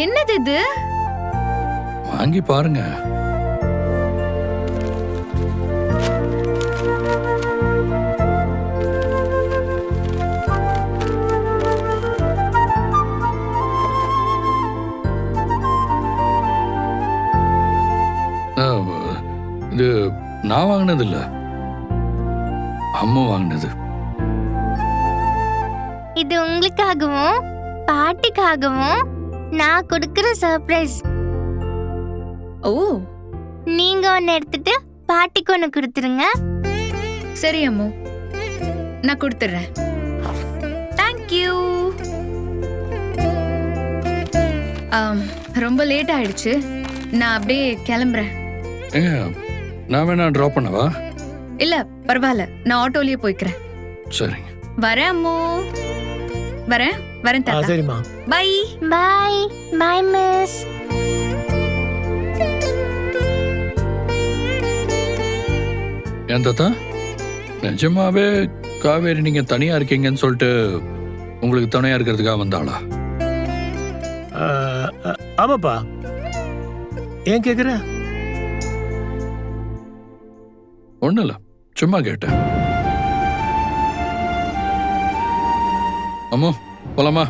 என்னது இது? வாங்கி பாருங்க. இது நான் வாங்கினது இல்ல, அம்மா வாங்கினது. இது உங்களுக்காகவும் பாட்டிக்காகவும் நான் கொடுக்கிற சர்ப்ரைஸ். ஓ நீங்க ஒன்னு எடுத்துட்டு பாட்டிக்கு ஒன்னு கொடுத்துருங்க. சரி அம்மு, நான் கொடுத்துறேன். தேங்க்யூ. ரொம்ப லேட் ஆயிடுச்சு, நான் அப்படியே கிளம்புறேன். ஏங்க நான் வேணா டிராப் பண்ணவா? இல்ல பரவாயில்ல, நான் ஆட்டோலயே போய்க்கிறேன். சரிங்க. வரேன் அம்மு, வரேன் வரேன் தாத்தா. சரிம்மா. பை. Bye bye miss. ஏன் தாத்தா, நிஜமாவே காவேரி நீங்க தனியா இருக்கீங்கன்னு சொல்லிட்டு உங்களுக்கு துணையா இருக்கிறதுக்காக வந்தாளா? ஆமாப்பா, ஏன் கேக்குற? ஒண்ணும் இல்ல, சும்மா கேட்டேன். அம்மு போலாமா?